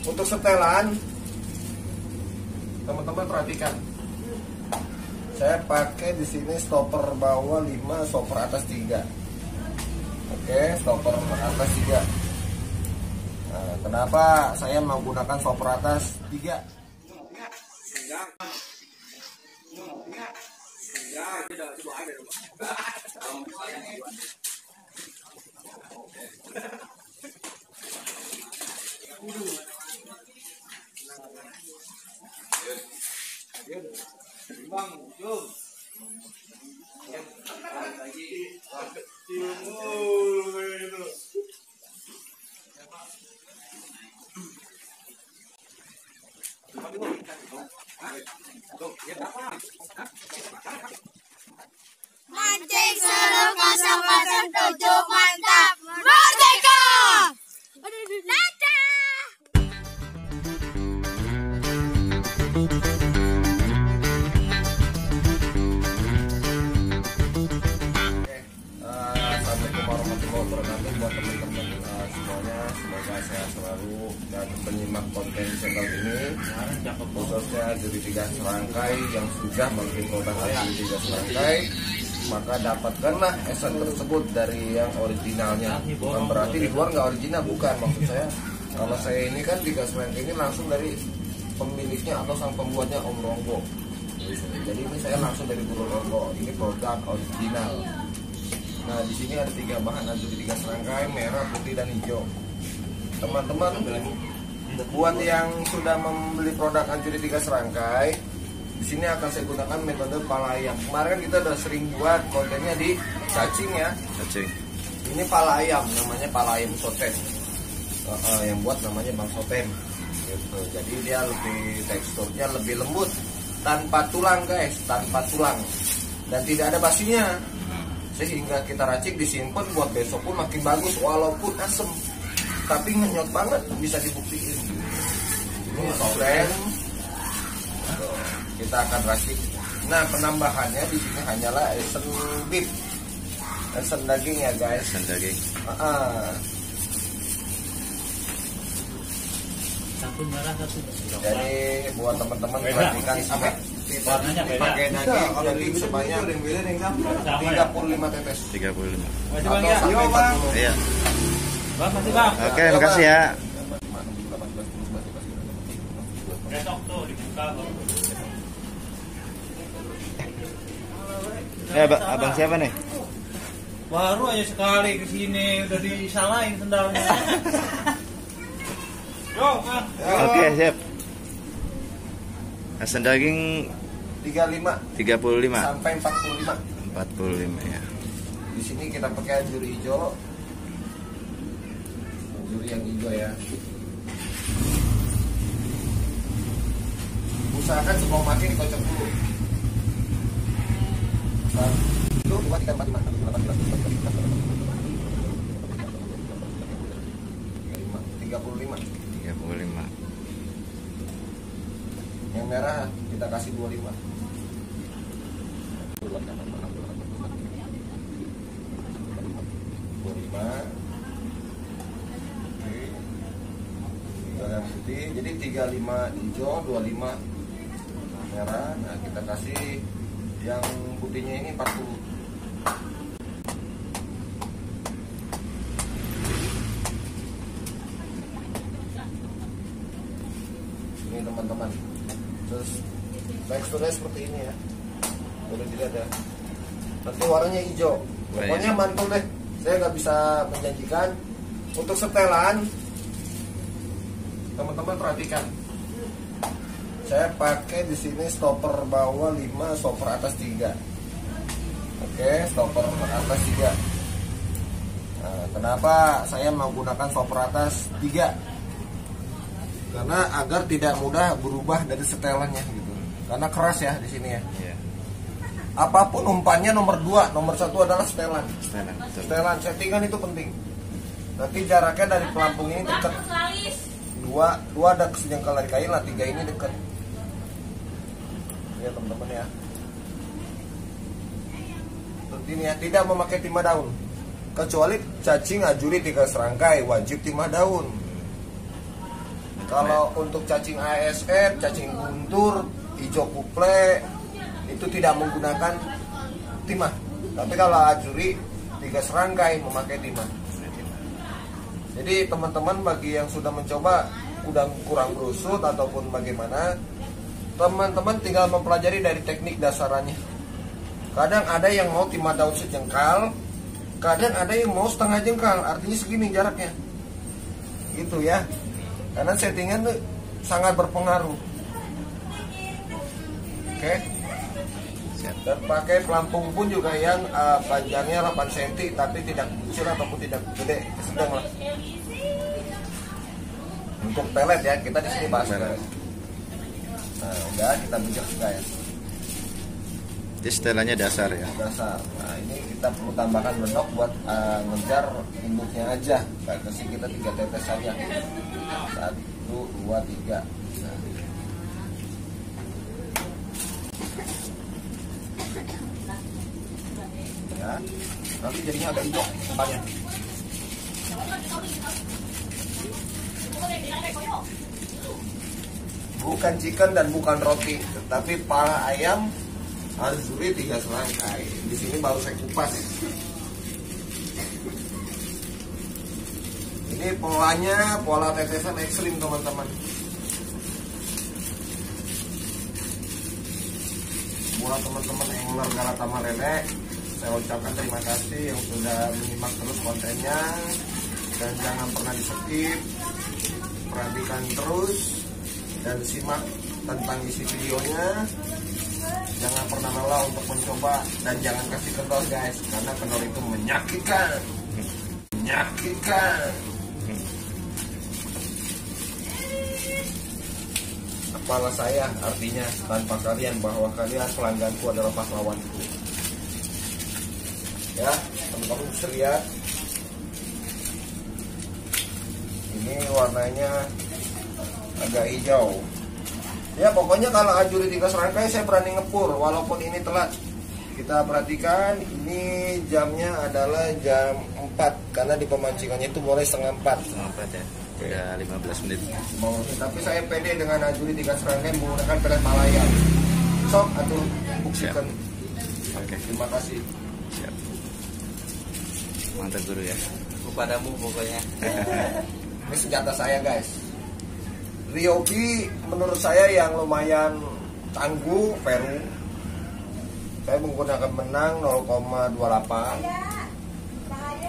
Untuk setelan, teman-teman perhatikan. Saya pakai di sini stopper bawah 5, stopper atas 3. Oke, stopper atas 3. Nah, kenapa saya menggunakan stopper atas 3? Mancing seru 007 mantap merdeka. Dadah. Assalamualaikum warahmatullahi wabarakatuh buat teman-teman semuanya, semoga sehat selalu dan penyimak konten channel ini, khususnya juri 3 serangkai yang sudah membeli produk juri 3 serangkai, maka dapatkanlah esen tersebut dari yang originalnya. Bukan berarti di luar nggak original, bukan, maksud saya kalau saya ini kan 3 serangkai ini langsung dari pemiliknya atau sang pembuatnya Om Ronggo. Jadi ini saya langsung dari Guru Ronggo, ini produk original. Nah, di sini ada 3 bahan anjuri 3 serangkai, merah, putih, dan hijau. Teman-teman, buat yang sudah membeli produk anjuri 3 serangkai, di sini akan saya gunakan metode pala ayam. Kemarin kita udah sering buat kontennya di cacing ya. Cacing. Ini pala ayam, namanya pala ayam sotem. Yang buat namanya Bang Sotem. Gitu. Jadi dia lebih teksturnya lebih lembut, tanpa tulang guys, tanpa tulang, dan tidak ada basinya. Sehingga kita racik disimpan buat besok pun makin bagus walaupun asem, tapi ngenyot banget, bisa dibuktiin. Ini sotem, kita akan racik. Nah, penambahannya di sini hanyalah esen beef, esen daging ya guys. Esen daging. Satu merah, satu hijau. Jadi buat teman-teman perhatikan sampai Warnanya beda. pakai daging jadi sebanyak 35 tetes 35. Masih atau bang ya? sampai 40. Iya. Bang, masih bang. Oke, makasih ya. Besok tuh dibuka. Abang siapa nih? Baru aja sekali kesini udah disalahin sendalnya. Yo, Bang. Oke, siap. Esen daging 35 35. sampai 45. 45 ya. Di sini kita pakai anjuri hijau. Anjuri yang hijau ya. Usahakan sebelum mati dikocok dulu. Nah, itu 2, 3, 4, 5, 6, 7, 8, 9, 10, 11, 12, 13, 14, 15, 16, 35. yang merah kita kasih 25. Yang putih, jadi 35 hijau, 25 merah. Nah, kita kasih yang putihnya ini 40. Ini teman-teman, terus teksturnya seperti ini ya, boleh dilihat ya. Nanti warnanya hijau, pokoknya mantul deh. Saya nggak bisa menjanjikan. Untuk setelan, teman-teman perhatikan. Saya pakai di sini stopper bawah 5, stopper atas 3. Oke, stopper atas 3. Nah, kenapa saya menggunakan stopper atas 3? Karena agar tidak mudah berubah dari setelannya gitu. Karena keras ya di sini ya. Iya. Apapun umpannya nomor 2, nomor 1 adalah setelan. Setelan, betul. Setelan, settingan itu penting. Nanti jaraknya dari pelampung ini dekat. 2 ada sejengkal dari kain lah, 3 ini dekat. Ya teman-teman ya. Seperti ini ya, tidak memakai timah daun. Kecuali cacing ajuri 3 serangkai, wajib timah daun. Kalau untuk cacing ASF, cacing guntur, hijau kuple itu tidak menggunakan timah. Tapi kalau ajuri 3 serangkai memakai timah. Jadi teman-teman bagi yang sudah mencoba udah kurang berusut ataupun bagaimana, teman-teman tinggal mempelajari dari teknik dasarannya. Kadang ada yang mau timah daun sejengkal, kadang ada yang mau setengah jengkal, artinya segini jaraknya. Gitu ya. Karena settingan tuh sangat berpengaruh. Oke. Dan pakai pelampung pun juga yang panjangnya 8 cm tapi tidak kecil ataupun tidak gede, sedang lah. Untuk pelet ya, kita di sini bahas pelet. Nah, udah kita bijak guys. Jadi setelannya dasar ya. Dasar. Nah, ini kita perlu tambahkan benok buat ngejar induknya aja. Kasih kita 3 tetes saja. 1, 2, 3. Ya, nanti jadinya agak hijau tempatnya. Bukan chicken dan bukan roti, tetapi pala ayam azuri 3 serangkai. Di sini baru saya kupas. Ini polanya pola tetesan ekstrim teman-teman. Buat teman-teman angler Galatama Lele, saya ucapkan terima kasih yang sudah menyimak terus kontennya, dan jangan pernah di skip, perhatikan terus dan simak tentang isi videonya. Jangan pernah lelah untuk mencoba dan jangan kasih kendor guys, karena kendor itu menyakitkan. Kepala saya artinya tanpa kalian bahwa kalian pelangganku adalah pahlawanku. Ya, teman-teman bisa lihat. Ini warnanya agak hijau. Ya pokoknya kalau ajuri 3 serangkai saya berani ngepur walaupun ini telat. Kita perhatikan ini jamnya adalah jam 4 karena di pemancingannya itu mulai setengah 4. Setengah 4 ya. Udah 15 menit. Tapi saya pede dengan ajuri 3 serangkai menggunakan pelet Malaya. Sok atau buktikan. Oke. Terima kasih. Siap. Mantap guru ya. Kepadamu pokoknya. Ini senjata saya guys. Ryobi menurut saya yang lumayan tangguh, Peru. Saya menggunakan benang 0,28.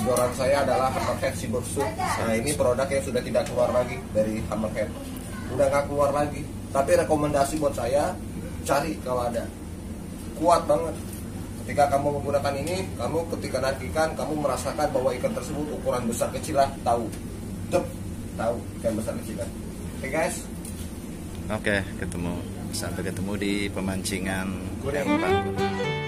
Joran saya adalah Hammerhead Cybershoot. Nah ini produk yang sudah tidak keluar lagi dari Hammerhead. Udah nggak keluar lagi. Tapi rekomendasi buat saya, cari kalau ada. Kuat banget. Ketika kamu menggunakan ini, kamu ketika narikan, kamu merasakan bahwa ikan tersebut ukuran besar kecil lah, tahu. Tahu ikan besar kecil kan. Oke guys. Oke, sampai ketemu di pemancingan Goreng. yang 4.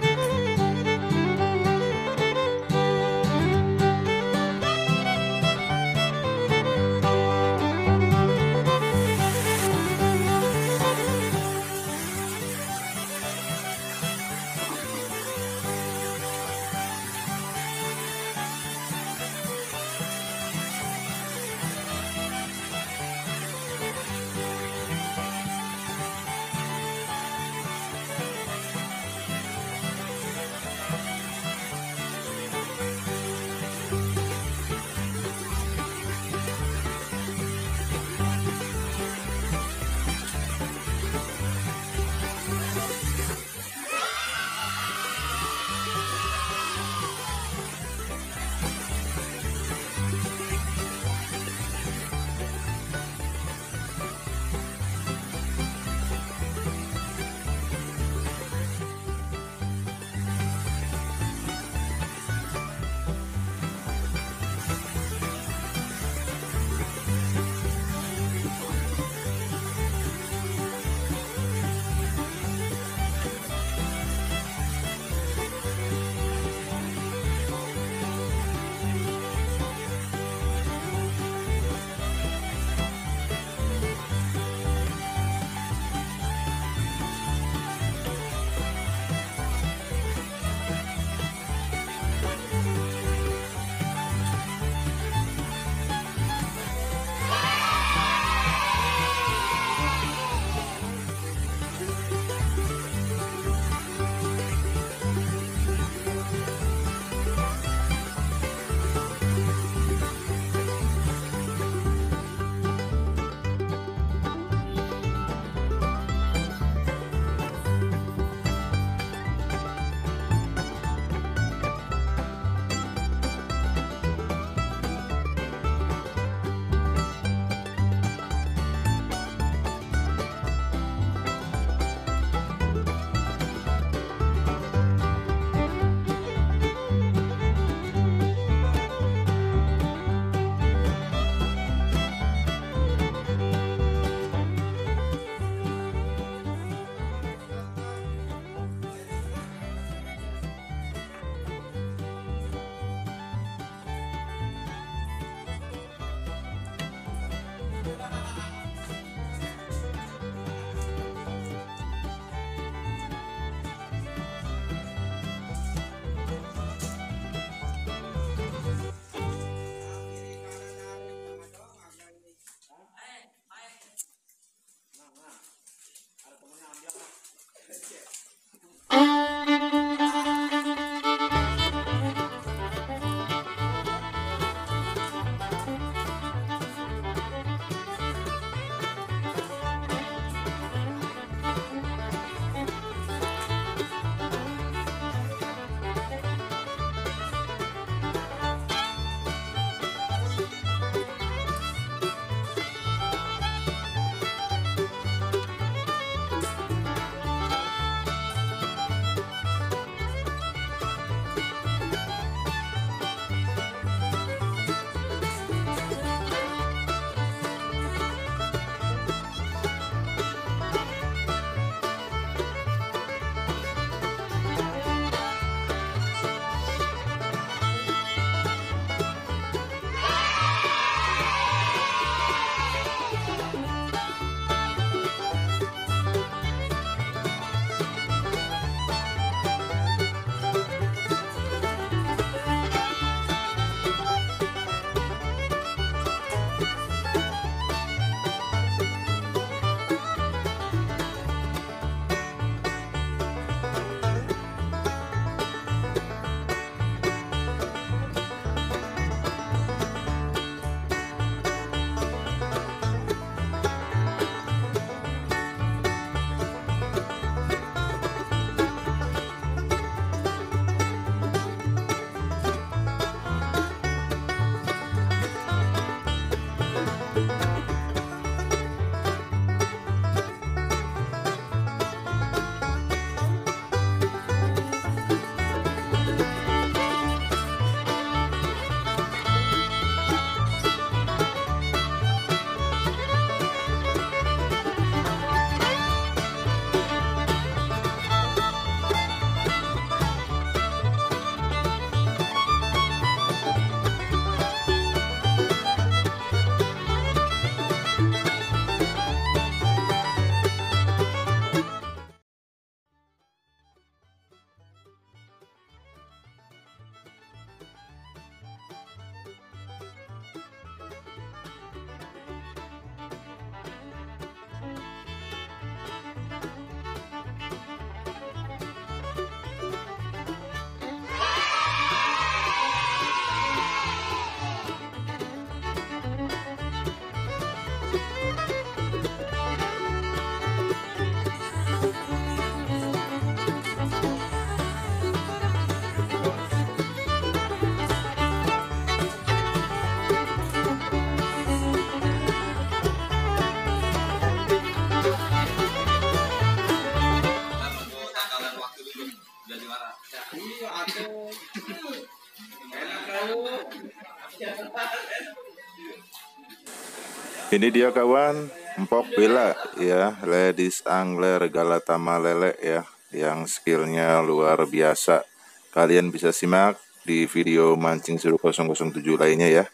Ini dia kawan, Mpok Bella ya, ladies angler Galatama lele ya, yang skillnya luar biasa. Kalian bisa simak di video mancing seru 007 lainnya ya,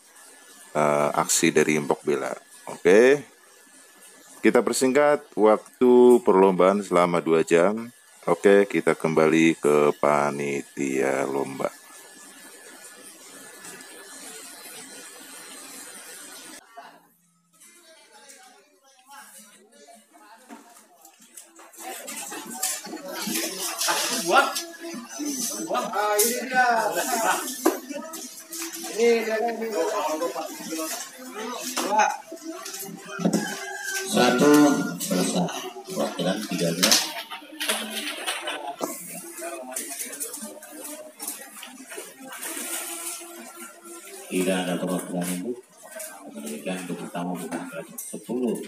aksi dari Mpok Bella. Oke, kita persingkat waktu perlombaan selama 2 jam. Oke, kita kembali ke panitia lomba. Satu selesai. Wakilan 13. Tidak ada perwakilan ibu. Demikian untuk pertama bukan 10.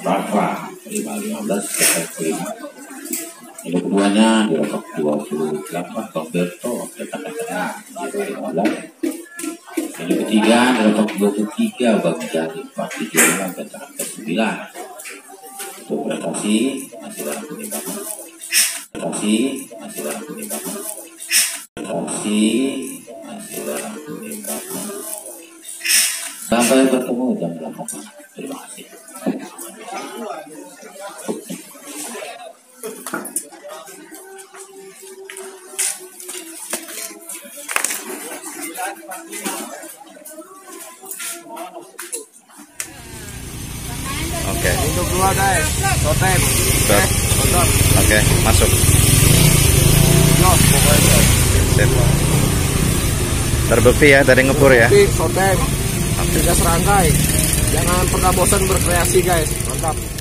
Rafa 5-15 Ini keduanya di rotok 28 Roberto kata-kata 15. Ini ketiga di rotok 23 Bang Jadi 4-3 kata-kata 9. Untuk prestasi masih dalam penimbangan. Prestasi masih dalam penimbangan. Prestasi masih dalam penimbangan. Sampai bertemu jam 8. Terima kasih. Oke. Untuk dua guys, totem. Oke, masuk. Jos, pokoknya. Sip. Terbukti ya dari ngepur ya. Totem. 3 serangkai. Jangan pernah bosan berkreasi guys. Mantap.